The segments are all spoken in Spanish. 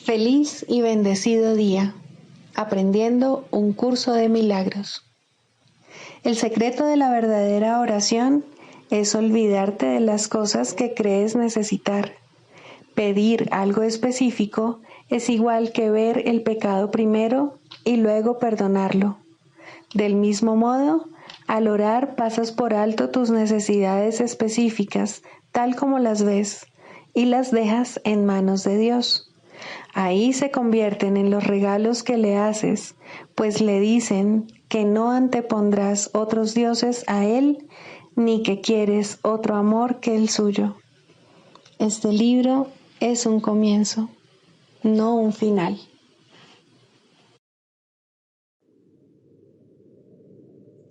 Feliz y bendecido día, aprendiendo un curso de milagros. El secreto de la verdadera oración es olvidarte de las cosas que crees necesitar. Pedir algo específico es igual que ver el pecado primero y luego perdonarlo. Del mismo modo, al orar pasas por alto tus necesidades específicas, tal como las ves, y las dejas en manos de Dios. Ahí se convierten en los regalos que le haces, pues le dicen que no antepondrás otros dioses a Él, ni que quieres otro amor que el suyo. Este libro es un comienzo, no un final.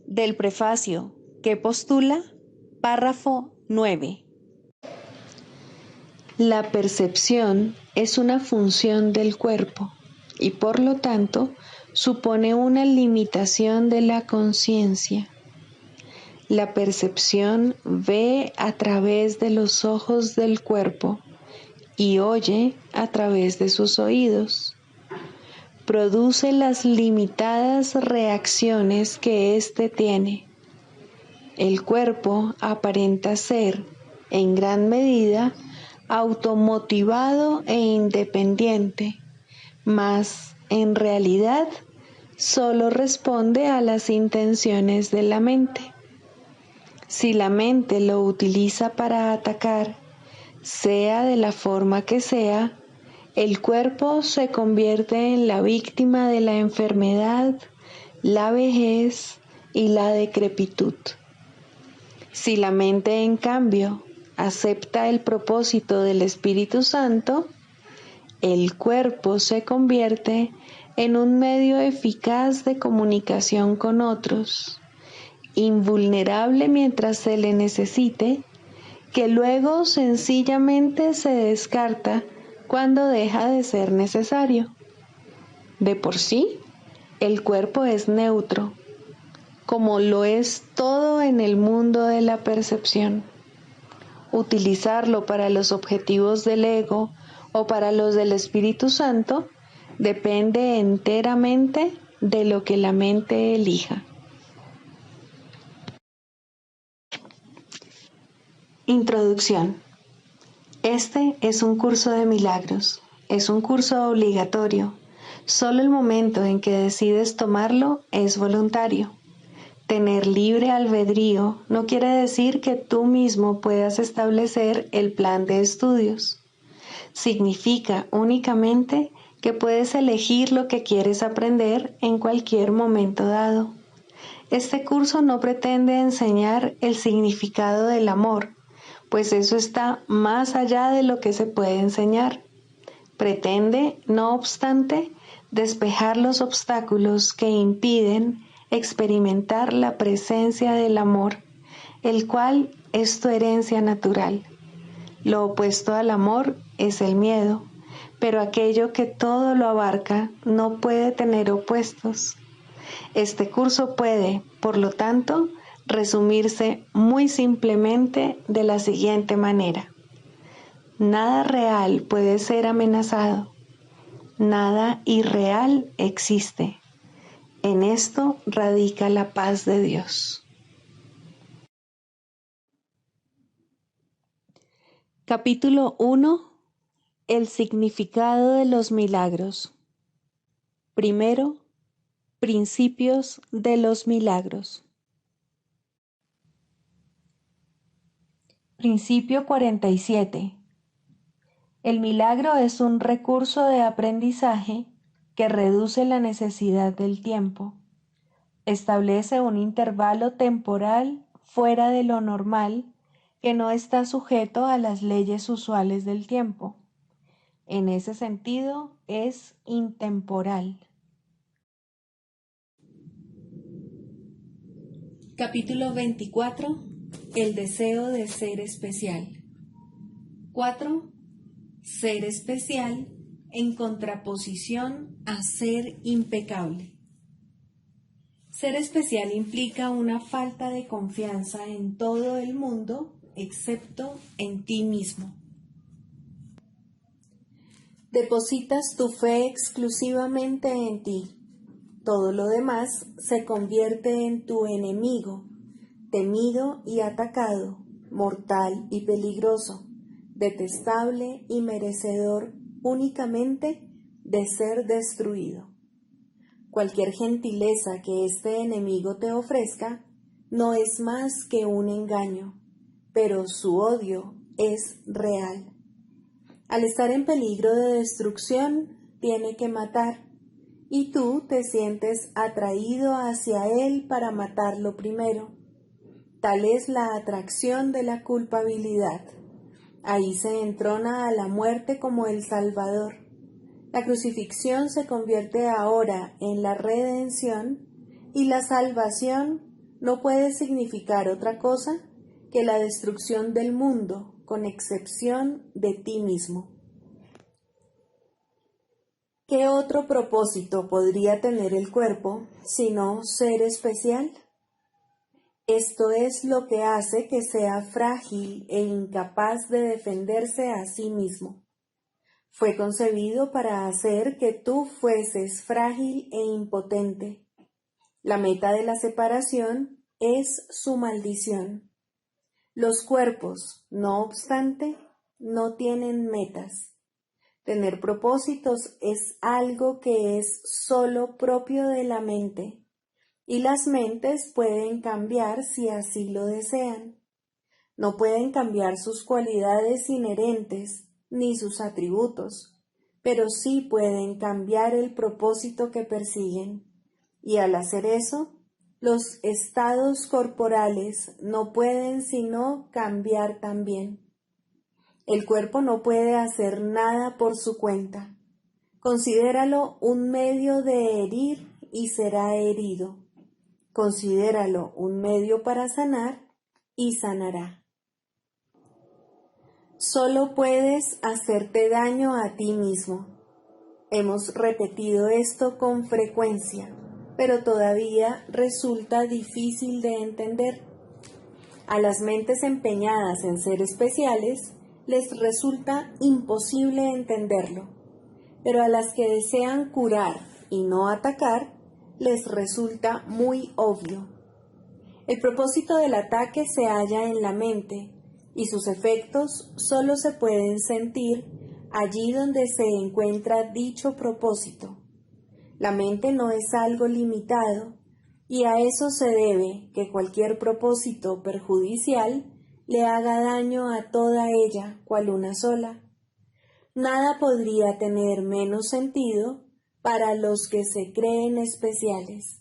Del prefacio que postula, párrafo 9. La percepción es una función del cuerpo y por lo tanto supone una limitación de la conciencia. La percepción ve a través de los ojos del cuerpo y oye a través de sus oídos. Produce las limitadas reacciones que éste tiene. El cuerpo aparenta ser, en gran medida, automotivado e independiente, mas en realidad solo responde a las intenciones de la mente. Si la mente lo utiliza para atacar, sea de la forma que sea, el cuerpo se convierte en la víctima de la enfermedad, la vejez y la decrepitud. Si la mente, en cambio, acepta el propósito del Espíritu Santo, el cuerpo se convierte en un medio eficaz de comunicación con otros, invulnerable mientras se le necesite, que luego sencillamente se descarta cuando deja de ser necesario. De por sí, el cuerpo es neutro, como lo es todo en el mundo de la percepción. Utilizarlo para los objetivos del ego o para los del Espíritu Santo depende enteramente de lo que la mente elija. Introducción. Este es un curso de milagros. Es un curso obligatorio. Solo el momento en que decides tomarlo es voluntario. Tener libre albedrío no quiere decir que tú mismo puedas establecer el plan de estudios. Significa únicamente que puedes elegir lo que quieres aprender en cualquier momento dado. Este curso no pretende enseñar el significado del amor, pues eso está más allá de lo que se puede enseñar. Pretende, no obstante, despejar los obstáculos que impiden experimentar la presencia del amor, el cual es tu herencia natural. Lo opuesto al amor es el miedo, pero aquello que todo lo abarca no puede tener opuestos. Este curso puede, por lo tanto, resumirse muy simplemente de la siguiente manera. Nada real puede ser amenazado. Nada irreal existe. En esto radica la paz de Dios. Capítulo 1. El significado de los milagros. Primero, principios de los milagros. Principio 47. El milagro es un recurso de aprendizaje que reduce la necesidad del tiempo. Establece un intervalo temporal fuera de lo normal que no está sujeto a las leyes usuales del tiempo. En ese sentido, es intemporal. Capítulo 24. El deseo de ser especial. 4. Ser especial en contraposición a ser impecable. Ser especial implica una falta de confianza en todo el mundo excepto en ti mismo. Depositas tu fe exclusivamente en ti. Todo lo demás se convierte en tu enemigo, temido y atacado, mortal y peligroso, detestable y merecedor únicamente de ser destruido. Cualquier gentileza que este enemigo te ofrezca no es más que un engaño, pero su odio es real. Al estar en peligro de destrucción, tiene que matar, y tú te sientes atraído hacia él para matarlo primero. Tal es la atracción de la culpabilidad. Ahí se entrona a la muerte como el Salvador. La crucifixión se convierte ahora en la redención, y la salvación no puede significar otra cosa que la destrucción del mundo, con excepción de ti mismo. ¿Qué otro propósito podría tener el cuerpo sino ser especial? Esto es lo que hace que sea frágil e incapaz de defenderse a sí mismo. Fue concebido para hacer que tú fueses frágil e impotente. La meta de la separación es su maldición. Los cuerpos, no obstante, no tienen metas. Tener propósitos es algo que es solo propio de la mente, y las mentes pueden cambiar si así lo desean. No pueden cambiar sus cualidades inherentes ni sus atributos, pero sí pueden cambiar el propósito que persiguen, y al hacer eso, los estados corporales no pueden sino cambiar también. El cuerpo no puede hacer nada por su cuenta. Considéralo un medio de herir y será herido. Considéralo un medio para sanar y sanará. Solo puedes hacerte daño a ti mismo. Hemos repetido esto con frecuencia, pero todavía resulta difícil de entender. A las mentes empeñadas en ser especiales les resulta imposible entenderlo, pero a las que desean curar y no atacar les resulta muy obvio. El propósito del ataque se halla en la mente y sus efectos solo se pueden sentir allí donde se encuentra dicho propósito. La mente no es algo limitado, y a eso se debe que cualquier propósito perjudicial le haga daño a toda ella, cual una sola. Nada podría tener menos sentido para los que se creen especiales.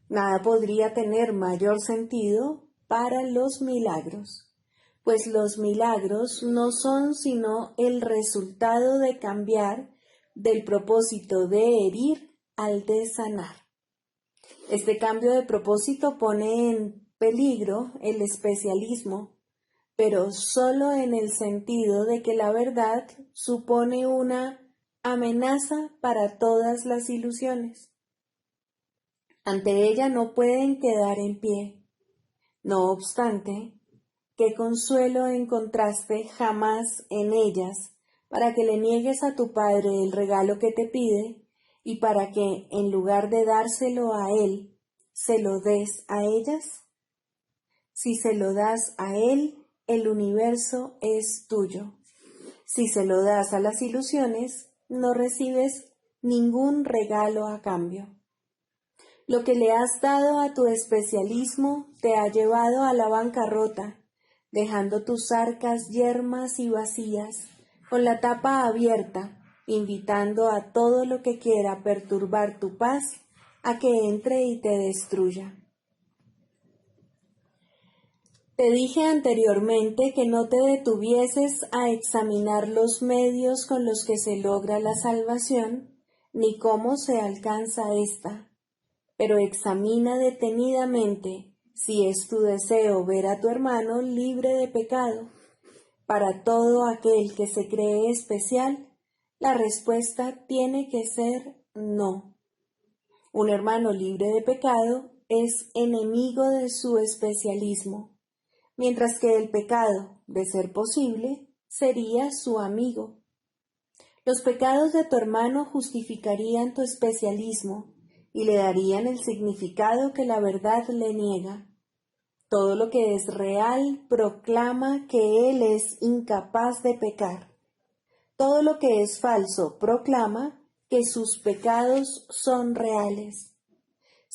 Nada podría tener mayor sentido para los milagros, pues los milagros no son sino el resultado de cambiar del propósito de herir al de sanar. Este cambio de propósito pone en peligro el especialismo, pero solo en el sentido de que la verdad supone una amenaza para todas las ilusiones. Ante ella no pueden quedar en pie. No obstante, qué consuelo encontraste jamás en ellas para que le niegues a tu padre el regalo que te pide y para que, en lugar de dárselo a él, se lo des a ellas. Si se lo das a él, el universo es tuyo. Si se lo das a las ilusiones, no recibes ningún regalo a cambio. Lo que le has dado a tu especialismo te ha llevado a la bancarrota, dejando tus arcas yermas y vacías, con la tapa abierta, invitando a todo lo que quiera perturbar tu paz a que entre y te destruya. Te dije anteriormente que no te detuvieses a examinar los medios con los que se logra la salvación, ni cómo se alcanza ésta, pero examina detenidamente si es tu deseo ver a tu hermano libre de pecado. Para todo aquel que se cree especial, la respuesta tiene que ser no. Un hermano libre de pecado es enemigo de su especialismo, mientras que el pecado, de ser posible, sería su amigo. Los pecados de tu hermano justificarían tu especialismo y le darían el significado que la verdad le niega. Todo lo que es real proclama que él es incapaz de pecar. Todo lo que es falso proclama que sus pecados son reales.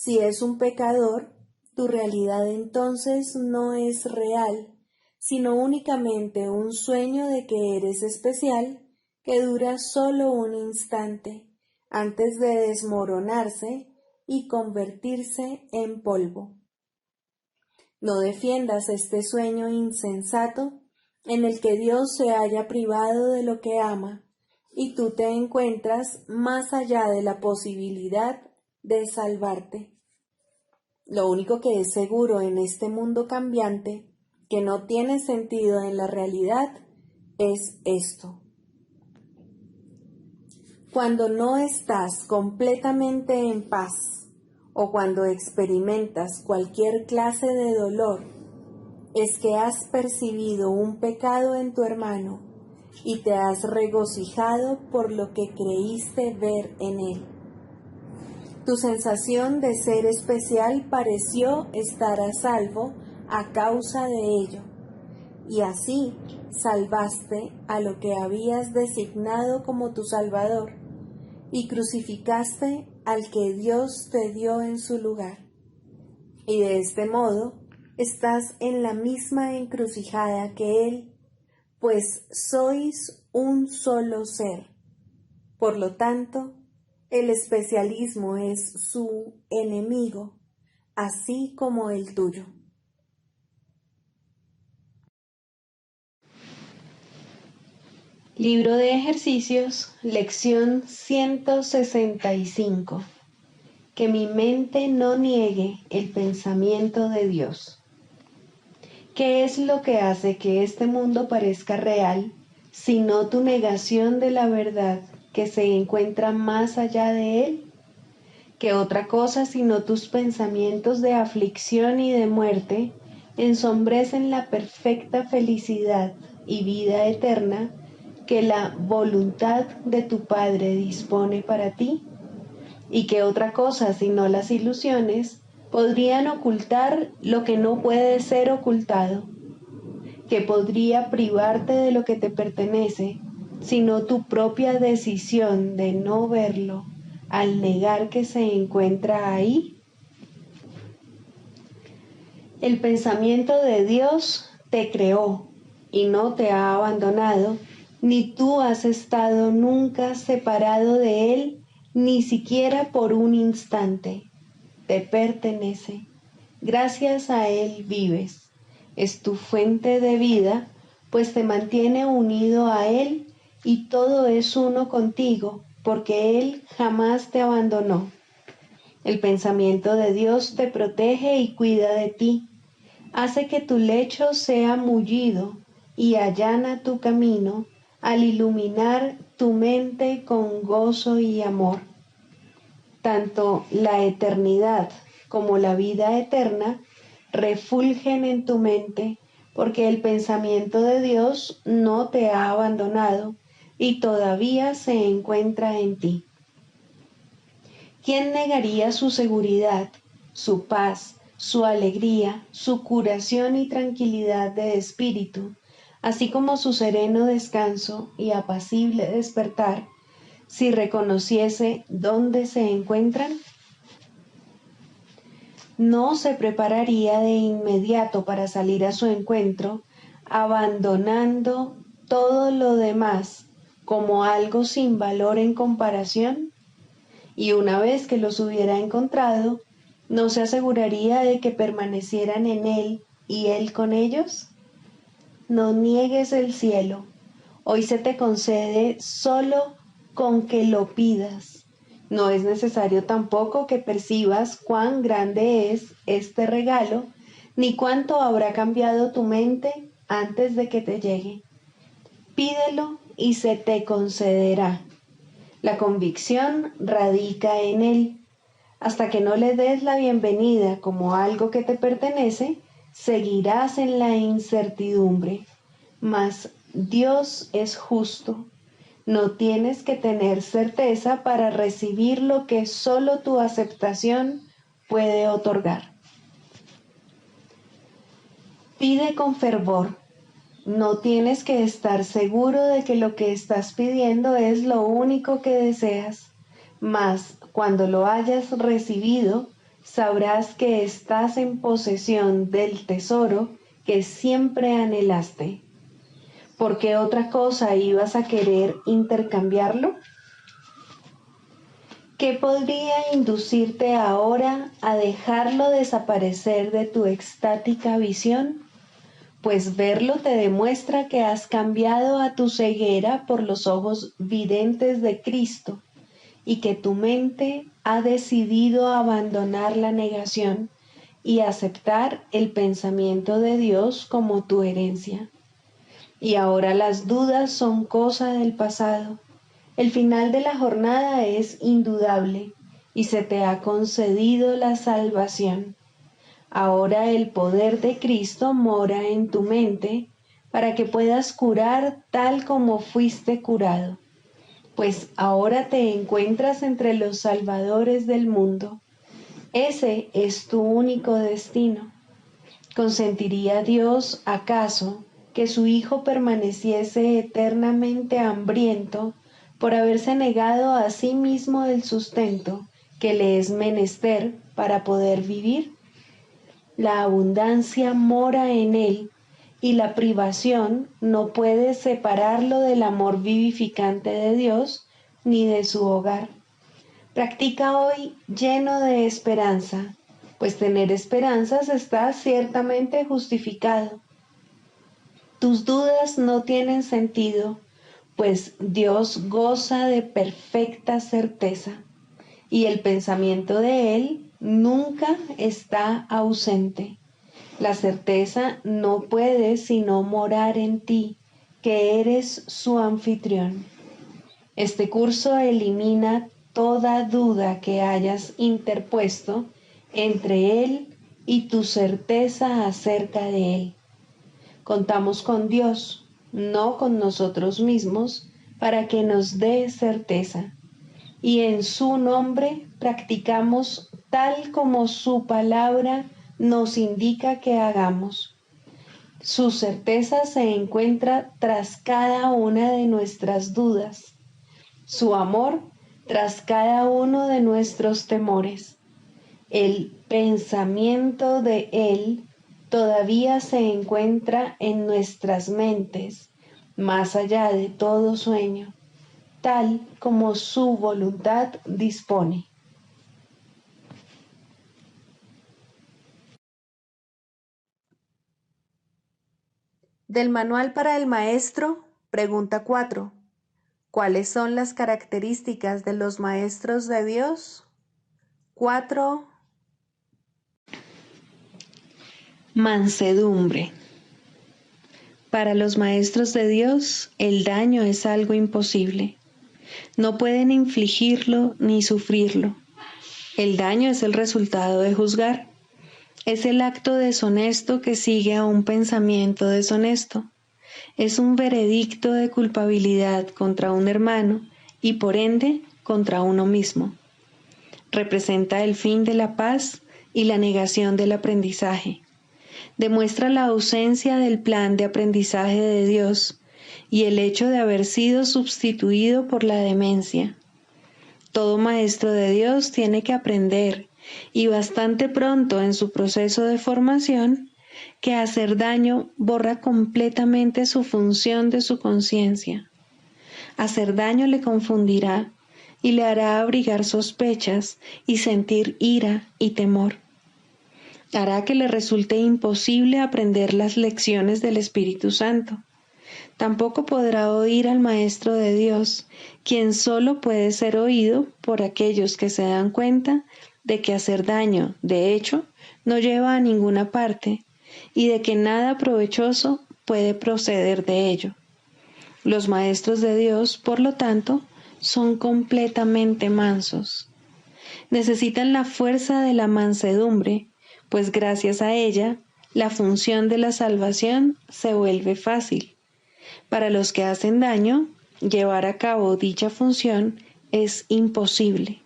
Si es un pecador, tu realidad entonces no es real, sino únicamente un sueño de que eres especial que dura solo un instante antes de desmoronarse y convertirse en polvo. No defiendas este sueño insensato en el que Dios se haya privado de lo que ama y tú te encuentras más allá de la posibilidad de salvarte. Lo único que es seguro en este mundo cambiante, que no tiene sentido en la realidad, es esto. Cuando no estás completamente en paz o cuando experimentas cualquier clase de dolor, es que has percibido un pecado en tu hermano y te has regocijado por lo que creíste ver en él. Tu sensación de ser especial pareció estar a salvo a causa de ello, y así salvaste a lo que habías designado como tu Salvador, y crucificaste al que Dios te dio en su lugar. Y de este modo estás en la misma encrucijada que Él, pues sois un solo ser. Por lo tanto, el especialismo es su enemigo, así como el tuyo. Libro de ejercicios, lección 165. Que mi mente no niegue el pensamiento de Dios. ¿Qué es lo que hace que este mundo parezca real, sino tu negación de la verdad que se encuentra más allá de él? ¿Qué otra cosa sino tus pensamientos de aflicción y de muerte ensombrecen la perfecta felicidad y vida eterna que la voluntad de tu Padre dispone para ti? ¿Y qué otra cosa sino las ilusiones podrían ocultar lo que no puede ser ocultado? ¿Qué podría privarte de lo que te pertenece, sino tu propia decisión de no verlo al negar que se encuentra ahí? El pensamiento de Dios te creó y no te ha abandonado, ni tú has estado nunca separado de Él, ni siquiera por un instante. Te pertenece. Gracias a Él vives. Es tu fuente de vida, pues te mantiene unido a Él y todo es uno contigo, porque Él jamás te abandonó. El pensamiento de Dios te protege y cuida de ti. Hace que tu lecho sea mullido y allana tu camino al iluminar tu mente con gozo y amor. Tanto la eternidad como la vida eterna refulgen en tu mente, porque el pensamiento de Dios no te ha abandonado y todavía se encuentra en ti. ¿Quién negaría su seguridad, su paz, su alegría, su curación y tranquilidad de espíritu, así como su sereno descanso y apacible despertar, si reconociese dónde se encuentran? No se prepararía de inmediato para salir a su encuentro, abandonando todo lo demás como algo sin valor en comparación. Y una vez que los hubiera encontrado, ¿no se aseguraría de que permanecieran en él y él con ellos? No niegues el cielo. Hoy se te concede solo con que lo pidas. No es necesario tampoco que percibas cuán grande es este regalo, ni cuánto habrá cambiado tu mente antes de que te llegue. Pídelo y se te concederá. La convicción radica en él. Hasta que no le des la bienvenida como algo que te pertenece, seguirás en la incertidumbre. Mas Dios es justo. No tienes que tener certeza para recibir lo que solo tu aceptación puede otorgar. Pide con fervor. No tienes que estar seguro de que lo que estás pidiendo es lo único que deseas, mas cuando lo hayas recibido, sabrás que estás en posesión del tesoro que siempre anhelaste. ¿Por qué otra cosa ibas a querer intercambiarlo? ¿Qué podría inducirte ahora a dejarlo desaparecer de tu extática visión? Pues verlo te demuestra que has cambiado a tu ceguera por los ojos videntes de Cristo y que tu mente ha decidido abandonar la negación y aceptar el pensamiento de Dios como tu herencia. Y ahora las dudas son cosa del pasado. El final de la jornada es indudable y se te ha concedido la salvación. Ahora el poder de Cristo mora en tu mente para que puedas curar tal como fuiste curado, pues ahora te encuentras entre los salvadores del mundo. Ese es tu único destino. ¿Consentiría Dios acaso que su Hijo permaneciese eternamente hambriento por haberse negado a sí mismo el sustento que le es menester para poder vivir? La abundancia mora en él y la privación no puede separarlo del amor vivificante de Dios ni de su hogar. Practica hoy lleno de esperanza, pues tener esperanzas está ciertamente justificado. Tus dudas no tienen sentido, pues Dios goza de perfecta certeza y el pensamiento de Él nunca está ausente. La certeza no puede sino morar en ti, que eres su anfitrión. Este curso elimina toda duda que hayas interpuesto entre Él y tu certeza acerca de Él. Contamos con Dios, no con nosotros mismos, para que nos dé certeza. Y en su nombre practicamos tal como su palabra nos indica que hagamos. Su certeza se encuentra tras cada una de nuestras dudas, su amor tras cada uno de nuestros temores. El pensamiento de Él todavía se encuentra en nuestras mentes, más allá de todo sueño, tal como su voluntad dispone. Del Manual para el Maestro, pregunta 4. ¿Cuáles son las características de los maestros de Dios? 4. Mansedumbre. Para los maestros de Dios, el daño es algo imposible. No pueden infligirlo ni sufrirlo. El daño es el resultado de juzgar. Es el acto deshonesto que sigue a un pensamiento deshonesto. Es un veredicto de culpabilidad contra un hermano y por ende contra uno mismo. Representa el fin de la paz y la negación del aprendizaje. Demuestra la ausencia del plan de aprendizaje de Dios y el hecho de haber sido sustituido por la demencia. Todo maestro de Dios tiene que aprender, y bastante pronto en su proceso de formación, que hacer daño borra completamente su función de su conciencia. Hacer daño le confundirá y le hará abrigar sospechas y sentir ira y temor. Hará que le resulte imposible aprender las lecciones del Espíritu Santo. Tampoco podrá oír al Maestro de Dios, quien solo puede ser oído por aquellos que se dan cuenta de que hacer daño, de hecho, no lleva a ninguna parte y de que nada provechoso puede proceder de ello. Los maestros de Dios, por lo tanto, son completamente mansos. Necesitan la fuerza de la mansedumbre, pues gracias a ella, la función de la salvación se vuelve fácil. Para los que hacen daño, llevar a cabo dicha función es imposible.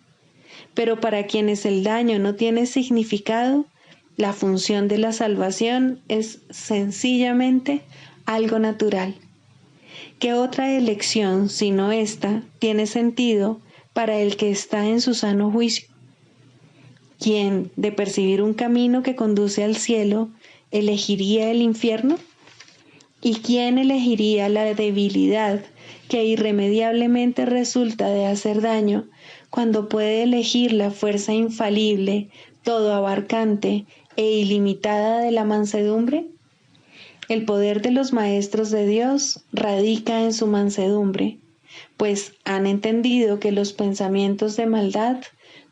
Pero para quienes el daño no tiene significado, la función de la salvación es sencillamente algo natural. ¿Qué otra elección sino esta tiene sentido para el que está en su sano juicio? ¿Quién, de percibir un camino que conduce al cielo, elegiría el infierno? ¿Y quién elegiría la debilidad que irremediablemente resulta de hacer daño cuando puede elegir la fuerza infalible, todo abarcante e ilimitada de la mansedumbre? El poder de los maestros de Dios radica en su mansedumbre, pues han entendido que los pensamientos de maldad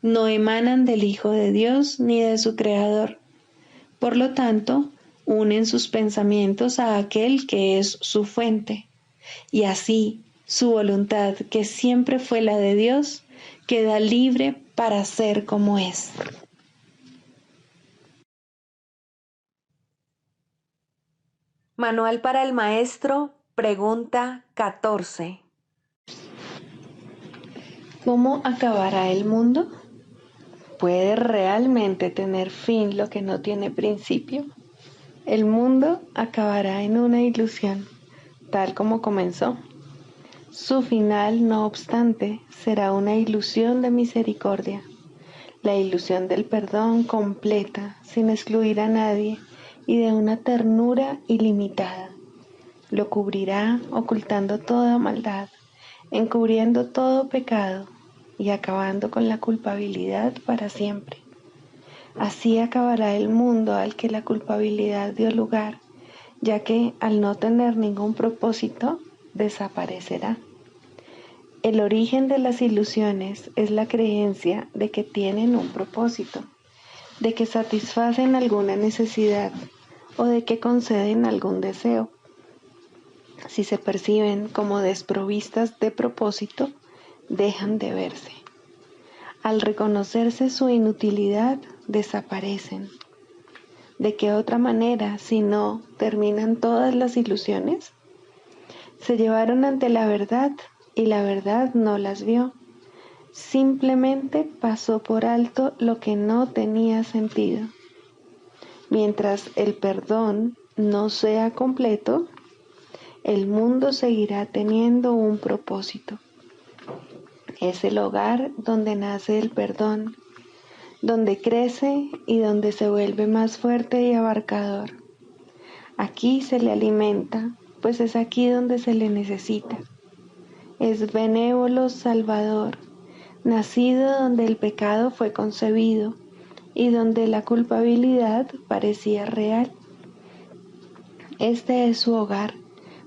no emanan del Hijo de Dios ni de su Creador. Por lo tanto, unen sus pensamientos a aquel que es su fuente, y así su voluntad, que siempre fue la de Dios, queda libre para ser como es. Manual para el Maestro, pregunta 14. ¿Cómo acabará el mundo? ¿Puede realmente tener fin lo que no tiene principio? El mundo acabará en una ilusión, tal como comenzó. Su final, no obstante, será una ilusión de misericordia, la ilusión del perdón completa, sin excluir a nadie, y de una ternura ilimitada. Lo cubrirá ocultando toda maldad, encubriendo todo pecado y acabando con la culpabilidad para siempre. Así acabará el mundo al que la culpabilidad dio lugar, ya que al no tener ningún propósito, desaparecerá. El origen de las ilusiones es la creencia de que tienen un propósito, de que satisfacen alguna necesidad o de que conceden algún deseo. Si se perciben como desprovistas de propósito, dejan de verse. Al reconocerse su inutilidad, desaparecen. ¿De qué otra manera, si no, terminan todas las ilusiones? Se llevaron ante la verdad y la verdad no las vio. Simplemente pasó por alto lo que no tenía sentido. Mientras el perdón no sea completo, el mundo seguirá teniendo un propósito. Es el hogar donde nace el perdón, donde crece y donde se vuelve más fuerte y abarcador. Aquí se le alimenta, pues es aquí donde se le necesita. Es benévolo Salvador, nacido donde el pecado fue concebido y donde la culpabilidad parecía real. Este es su hogar,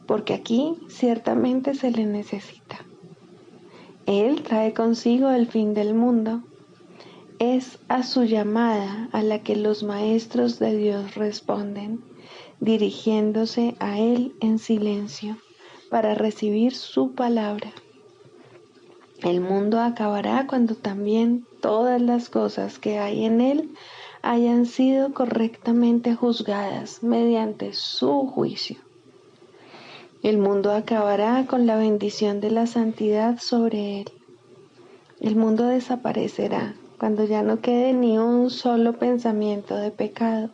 porque aquí ciertamente se le necesita. Él trae consigo el fin del mundo. Es a su llamada a la que los maestros de Dios responden, dirigiéndose a Él en silencio para recibir su palabra. El mundo acabará cuando también todas las cosas que hay en él hayan sido correctamente juzgadas mediante su juicio. El mundo acabará con la bendición de la santidad sobre él. El mundo desaparecerá cuando ya no quede ni un solo pensamiento de pecado.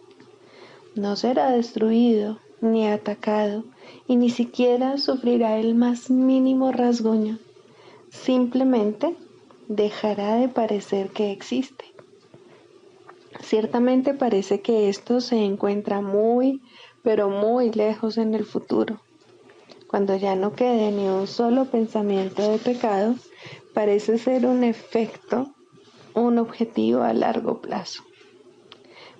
No será destruido ni atacado y ni siquiera sufrirá el más mínimo rasguño. Simplemente dejará de parecer que existe. Ciertamente parece que esto se encuentra muy, pero muy lejos en el futuro. Cuando ya no quede ni un solo pensamiento de pecado, parece ser un efecto, un objetivo a largo plazo.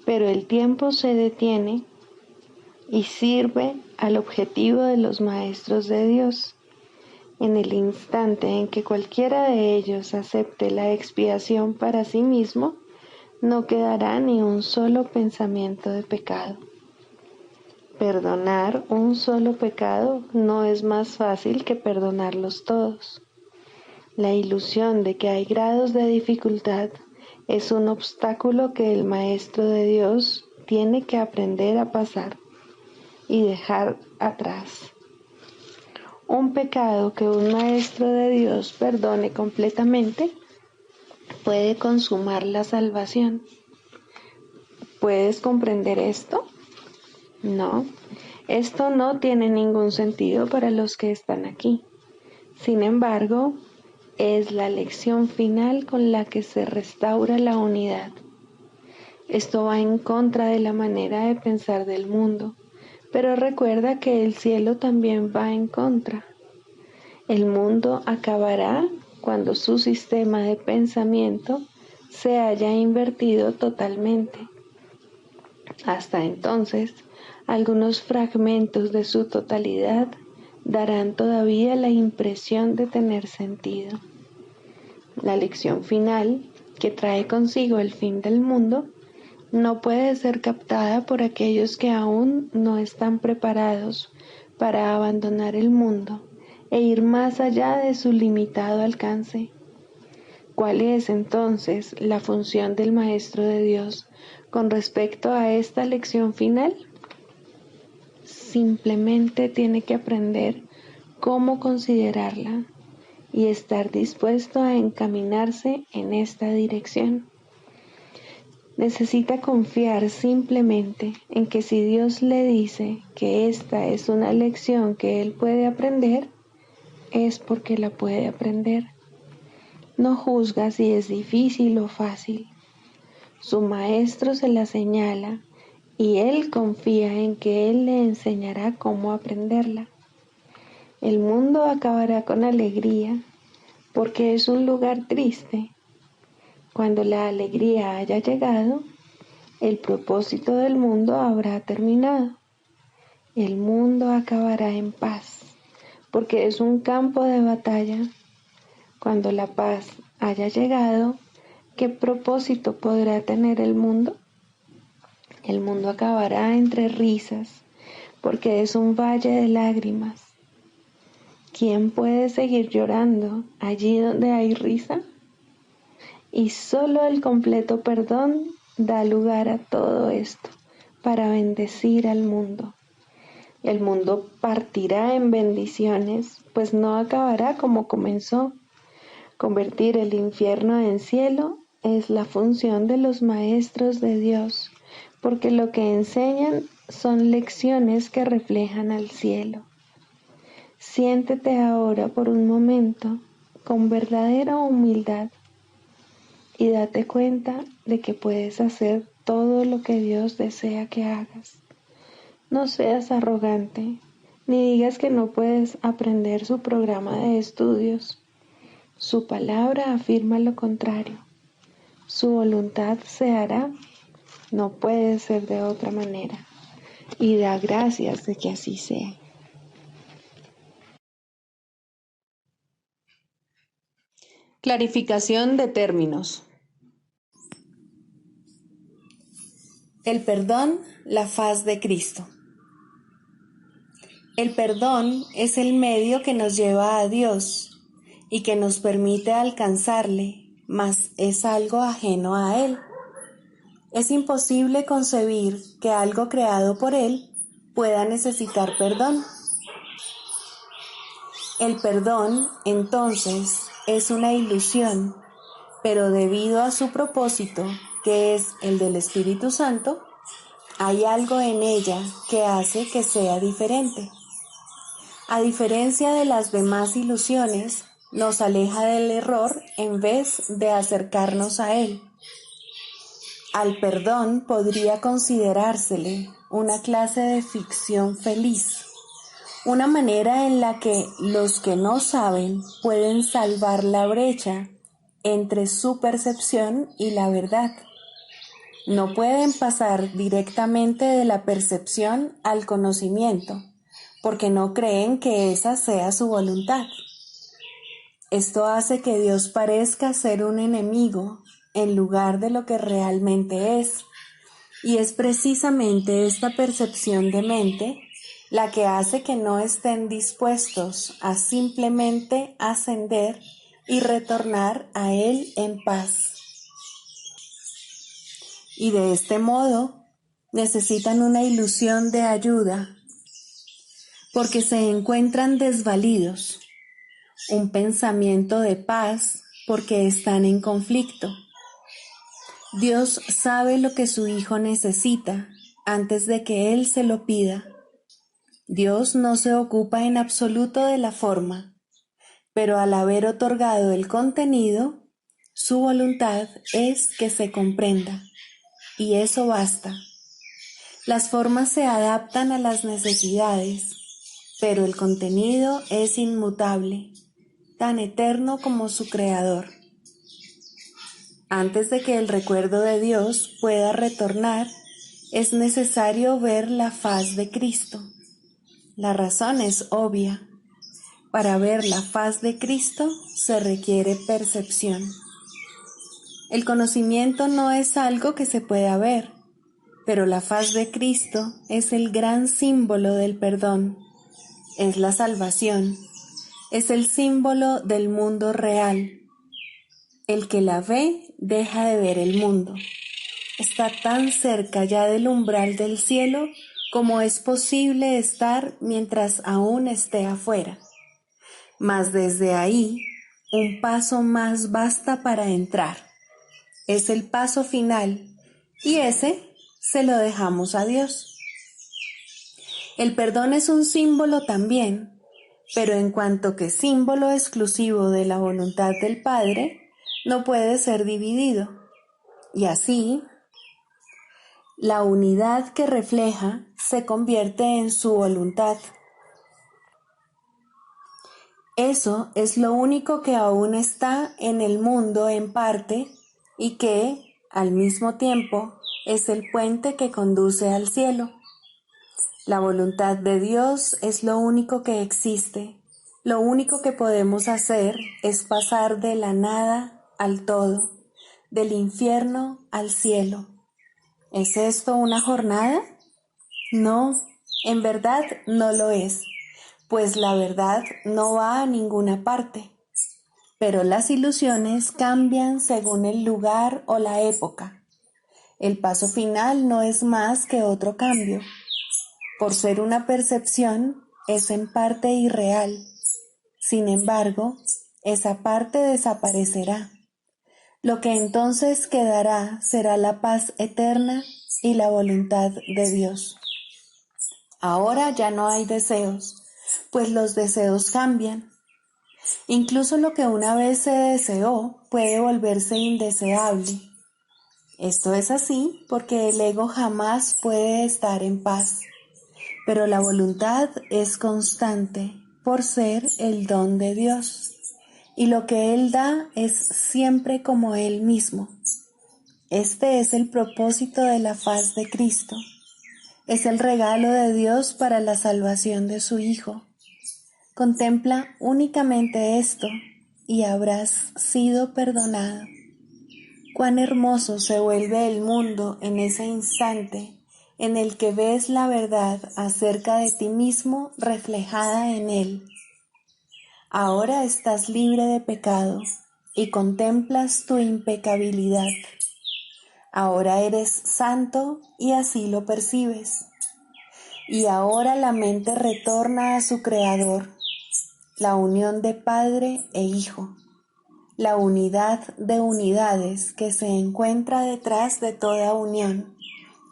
Pero el tiempo se detiene y sirve al objetivo de los maestros de Dios. En el instante en que cualquiera de ellos acepte la expiación para sí mismo, no quedará ni un solo pensamiento de pecado. Perdonar un solo pecado no es más fácil que perdonarlos todos. La ilusión de que hay grados de dificultad es un obstáculo que el Maestro de Dios tiene que aprender a pasar y dejar atrás. Un pecado que un maestro de Dios perdone completamente puede consumar la salvación. ¿Puedes comprender esto? No, esto no tiene ningún sentido para los que están aquí. Sin embargo, es la lección final con la que se restaura la unidad. Esto va en contra de la manera de pensar del mundo, pero recuerda que el cielo también va en contra. El mundo acabará cuando su sistema de pensamiento se haya invertido totalmente. Hasta entonces, algunos fragmentos de su totalidad darán todavía la impresión de tener sentido. La lección final, que trae consigo el fin del mundo, no puede ser captada por aquellos que aún no están preparados para abandonar el mundo e ir más allá de su limitado alcance. ¿Cuál es entonces la función del Maestro de Dios con respecto a esta lección final? Simplemente tiene que aprender cómo considerarla y estar dispuesto a encaminarse en esta dirección. Necesita confiar simplemente en que si Dios le dice que esta es una lección que él puede aprender, es porque la puede aprender. No juzga si es difícil o fácil. Su maestro se la señala y él confía en que él le enseñará cómo aprenderla. El mundo acabará con alegría porque es un lugar triste. Cuando la alegría haya llegado, el propósito del mundo habrá terminado. El mundo acabará en paz, porque es un campo de batalla. Cuando la paz haya llegado, ¿qué propósito podrá tener el mundo? El mundo acabará entre risas, porque es un valle de lágrimas. ¿Quién puede seguir llorando allí donde hay risa? Y solo el completo perdón da lugar a todo esto para bendecir al mundo. El mundo partirá en bendiciones, pues no acabará como comenzó. Convertir el infierno en cielo es la función de los maestros de Dios, porque lo que enseñan son lecciones que reflejan al cielo. Siéntete ahora por un momento con verdadera humildad y date cuenta de que puedes hacer todo lo que Dios desea que hagas. No seas arrogante, ni digas que no puedes aprender su programa de estudios. Su palabra afirma lo contrario. Su voluntad se hará, no puede ser de otra manera. Y da gracias de que así sea. Clarificación de términos. El perdón, la faz de Cristo. El perdón es el medio que nos lleva a Dios y que nos permite alcanzarle, mas es algo ajeno a Él. Es imposible concebir que algo creado por Él pueda necesitar perdón. El perdón, entonces, es una ilusión, pero debido a su propósito, que es el del Espíritu Santo, hay algo en ella que hace que sea diferente. A diferencia de las demás ilusiones, nos aleja del error en vez de acercarnos a él. Al perdón podría considerársele una clase de ficción feliz, una manera en la que los que no saben pueden salvar la brecha entre su percepción y la verdad. No pueden pasar directamente de la percepción al conocimiento, porque no creen que esa sea su voluntad. Esto hace que Dios parezca ser un enemigo en lugar de lo que realmente es, y es precisamente esta percepción de mente la que hace que no estén dispuestos a simplemente ascender y retornar a Él en paz. Y de este modo necesitan una ilusión de ayuda. porque se encuentran desvalidos, un pensamiento de paz porque están en conflicto. Dios sabe lo que su Hijo necesita antes de que Él se lo pida. Dios no se ocupa en absoluto de la forma, pero al haber otorgado el contenido, su voluntad es que se comprenda, y eso basta. Las formas se adaptan a las necesidades, pero el contenido es inmutable, tan eterno como su creador. Antes de que el recuerdo de Dios pueda retornar, es necesario ver la faz de Cristo. La razón es obvia. Para ver la faz de Cristo se requiere percepción. El conocimiento no es algo que se pueda ver, pero la faz de Cristo es el gran símbolo del perdón, es la salvación, es el símbolo del mundo real. El que la ve deja de ver el mundo. Está tan cerca ya del umbral del cielo como es posible estar mientras aún esté afuera. Mas desde ahí, un paso más basta para entrar. Es el paso final y ese se lo dejamos a Dios. El perdón es un símbolo también, pero en cuanto que símbolo exclusivo de la voluntad del Padre, no puede ser dividido. Y así, la unidad que refleja se convierte en su voluntad. Eso es lo único que aún está en el mundo en parte y que, al mismo tiempo, es el puente que conduce al cielo. La voluntad de Dios es lo único que existe. Lo único que podemos hacer es pasar de la nada al todo, del infierno al cielo. ¿Es esto una jornada? No, en verdad no lo es, pues la verdad no va a ninguna parte. Pero las ilusiones cambian según el lugar o la época. El paso final no es más que otro cambio. Por ser una percepción, es en parte irreal. Sin embargo, esa parte desaparecerá. Lo que entonces quedará será la paz eterna y la voluntad de Dios. Ahora ya no hay deseos, pues los deseos cambian. Incluso lo que una vez se deseó puede volverse indeseable. Esto es así porque el ego jamás puede estar en paz, pero la voluntad es constante por ser el don de Dios, y lo que Él da es siempre como Él mismo. Este es el propósito de la faz de Cristo. Es el regalo de Dios para la salvación de su Hijo. Contempla únicamente esto y habrás sido perdonado. Cuán hermoso se vuelve el mundo en ese instante en el que ves la verdad acerca de ti mismo reflejada en él. Ahora estás libre de pecado y contemplas tu impecabilidad. Ahora eres santo y así lo percibes. Y ahora la mente retorna a su Creador, la unión de Padre e Hijo, la unidad de unidades que se encuentra detrás de toda unión,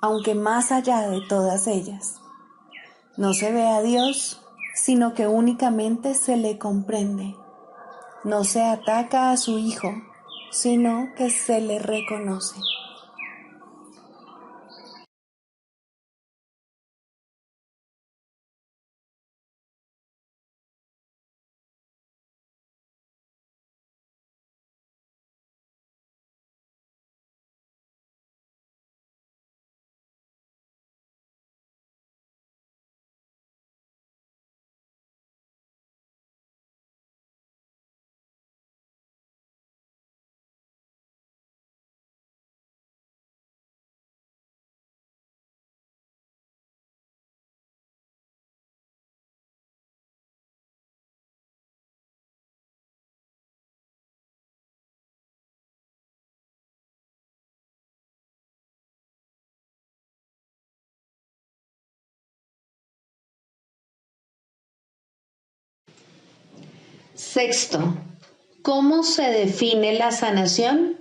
aunque más allá de todas ellas. No se ve a Dios, sino que únicamente se le comprende. No se ataca a su Hijo, sino que se le reconoce. Sexto, ¿cómo se define la sanación?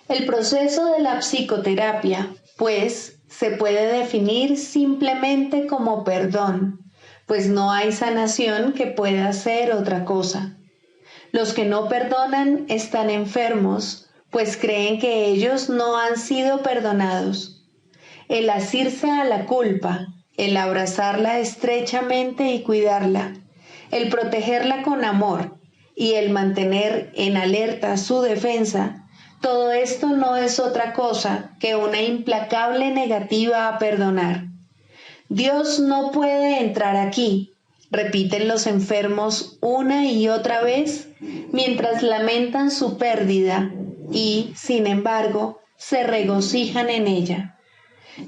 El proceso de la psicoterapia, pues, se puede definir simplemente como perdón, pues no hay sanación que pueda ser otra cosa. Los que no perdonan están enfermos, pues creen que ellos no han sido perdonados. El asirse a la culpa, el abrazarla estrechamente y cuidarla, el protegerla con amor y el mantener en alerta su defensa, todo esto no es otra cosa que una implacable negativa a perdonar. Dios no puede entrar aquí, repiten los enfermos una y otra vez mientras lamentan su pérdida y, sin embargo, se regocijan en ella.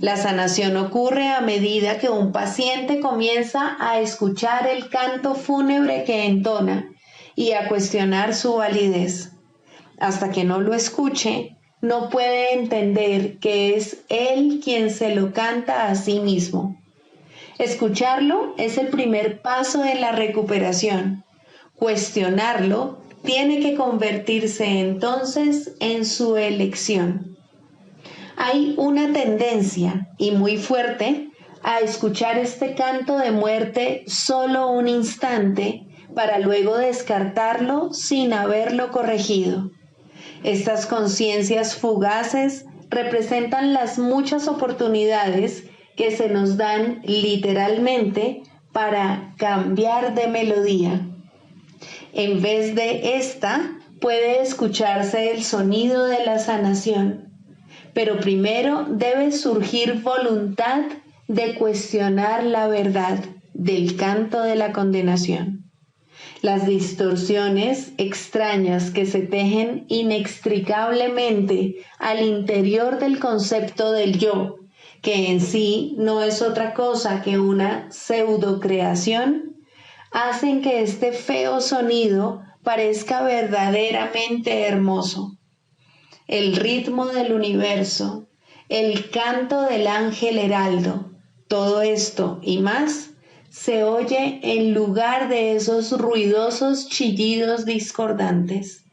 La sanación ocurre a medida que un paciente comienza a escuchar el canto fúnebre que entona y a cuestionar su validez. Hasta que no lo escuche, no puede entender que es él quien se lo canta a sí mismo. Escucharlo es el primer paso en la recuperación. Cuestionarlo tiene que convertirse entonces en su elección. Hay una tendencia, y muy fuerte, a escuchar este canto de muerte solo un instante para luego descartarlo sin haberlo corregido. Estas conciencias fugaces representan las muchas oportunidades que se nos dan literalmente para cambiar de melodía. En vez de esta, puede escucharse el sonido de la sanación, pero primero debe surgir voluntad de cuestionar la verdad del canto de la condenación. Las distorsiones extrañas que se tejen inextricablemente al interior del concepto del yo, que en sí no es otra cosa que una pseudocreación, hacen que este feo sonido parezca verdaderamente hermoso. El ritmo del universo, el canto del ángel heraldo, todo esto y más se oye en lugar de esos ruidosos chillidos discordantes.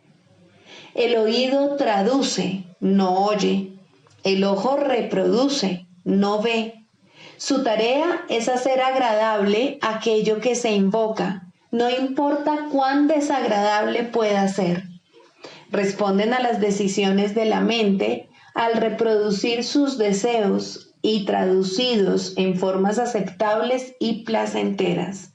El oído traduce, no oye. El ojo reproduce, no ve. Su tarea es hacer agradable aquello que se invoca, no importa cuán desagradable pueda ser. Responden a las decisiones de la mente al reproducir sus deseos y traducidos en formas aceptables y placenteras.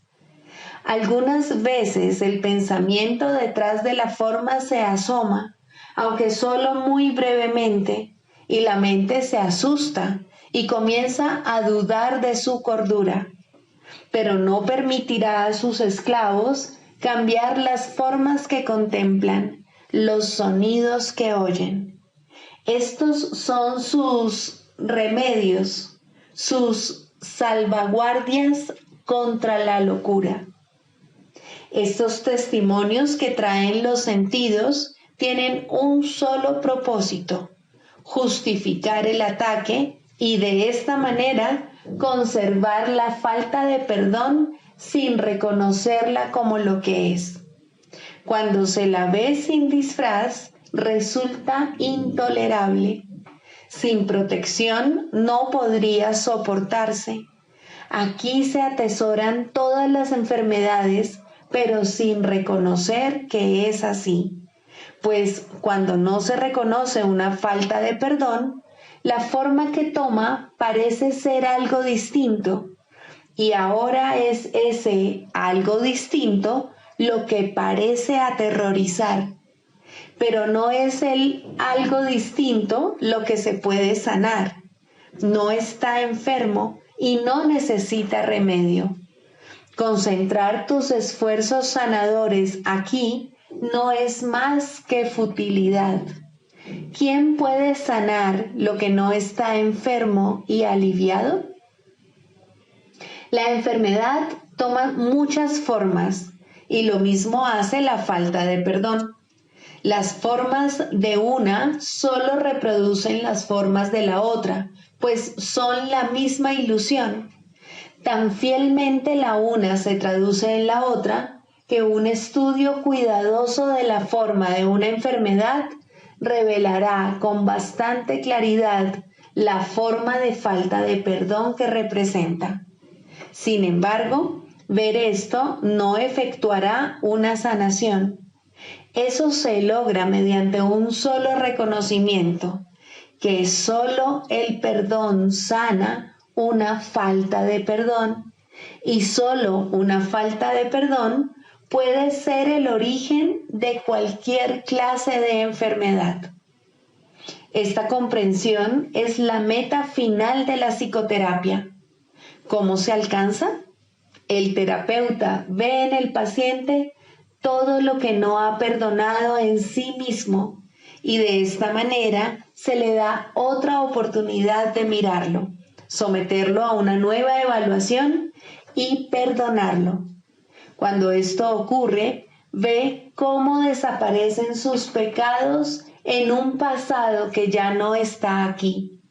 Algunas veces el pensamiento detrás de la forma se asoma, aunque solo muy brevemente, y la mente se asusta y comienza a dudar de su cordura, pero no permitirá a sus esclavos cambiar las formas que contemplan, los sonidos que oyen. Estos son sus remedios, sus salvaguardias contra la locura. Estos testimonios que traen los sentidos tienen un solo propósito: justificar el ataque y de esta manera conservar la falta de perdón sin reconocerla como lo que es. Cuando se la ve sin disfraz, resulta intolerable. Sin protección no podría soportarse. Aquí se atesoran todas las enfermedades, pero sin reconocer que es así. Pues cuando no se reconoce una falta de perdón, la forma que toma parece ser algo distinto. Y ahora es ese algo distinto lo que parece aterrorizar. Pero no es el algo distinto lo que se puede sanar. No está enfermo y no necesita remedio. Concentrar tus esfuerzos sanadores aquí no es más que futilidad. ¿Quién puede sanar lo que no está enfermo y aliviado? La enfermedad toma muchas formas y lo mismo hace la falta de perdón. Las formas de una solo reproducen las formas de la otra, pues son la misma ilusión. Tan fielmente la una se traduce en la otra que un estudio cuidadoso de la forma de una enfermedad revelará con bastante claridad la forma de falta de perdón que representa. Sin embargo, ver esto no efectuará una sanación. Eso se logra mediante un solo reconocimiento, que solo el perdón sana una falta de perdón, y solo una falta de perdón puede ser el origen de cualquier clase de enfermedad. Esta comprensión es la meta final de la psicoterapia. ¿Cómo se alcanza? El terapeuta ve en el paciente todo lo que no ha perdonado en sí mismo y de esta manera se le da otra oportunidad de mirarlo, someterlo a una nueva evaluación y perdonarlo. Cuando esto ocurre, ve cómo desaparecen sus pecados en un pasado que ya no está aquí.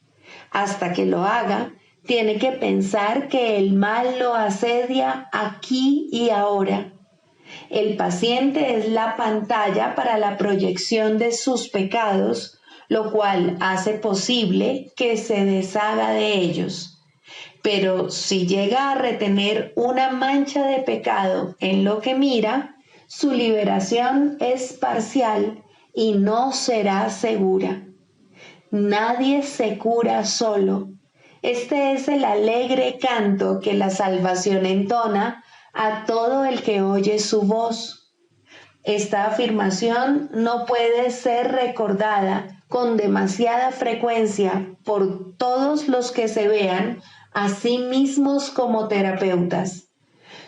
Hasta que lo haga, tiene que pensar que el mal lo asedia aquí y ahora. El paciente es la pantalla para la proyección de sus pecados, lo cual hace posible que se deshaga de ellos. Pero si llega a retener una mancha de pecado en lo que mira, su liberación es parcial y no será segura. Nadie se cura solo. Este es el alegre canto que la salvación entona a todo el que oye su voz. Esta afirmación no puede ser recordada con demasiada frecuencia por todos los que se vean a sí mismos como terapeutas.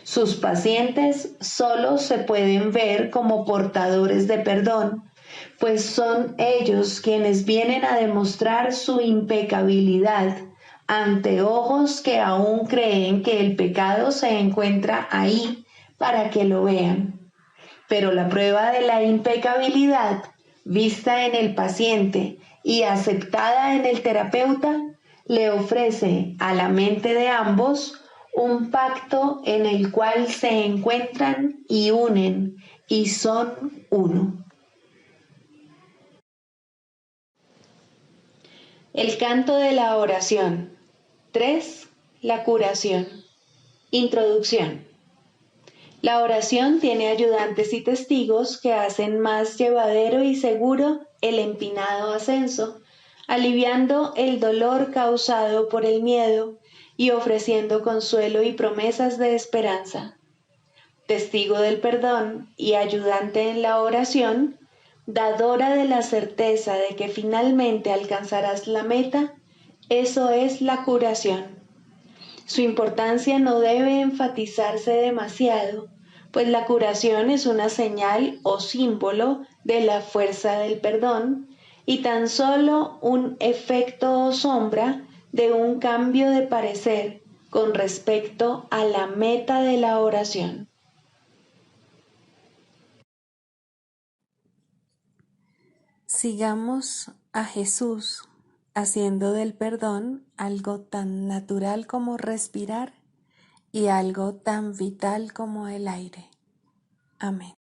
Sus pacientes solo se pueden ver como portadores de perdón, pues son ellos quienes vienen a demostrar su impecabilidad ante ojos que aún creen que el pecado se encuentra ahí para que lo vean. Pero la prueba de la impecabilidad, vista en el paciente y aceptada en el terapeuta, le ofrece a la mente de ambos un pacto en el cual se encuentran y unen y son uno. El canto de la oración. 3. La curación. Introducción. La oración tiene ayudantes y testigos que hacen más llevadero y seguro el empinado ascenso, aliviando el dolor causado por el miedo y ofreciendo consuelo y promesas de esperanza. Testigo del perdón y ayudante en la oración, dadora de la certeza de que finalmente alcanzarás la meta, eso es la curación. Su importancia no debe enfatizarse demasiado, pues la curación es una señal o símbolo de la fuerza del perdón y tan solo un efecto o sombra de un cambio de parecer con respecto a la meta de la oración. Sigamos a Jesús haciendo del perdón algo tan natural como respirar y algo tan vital como el aire. Amén.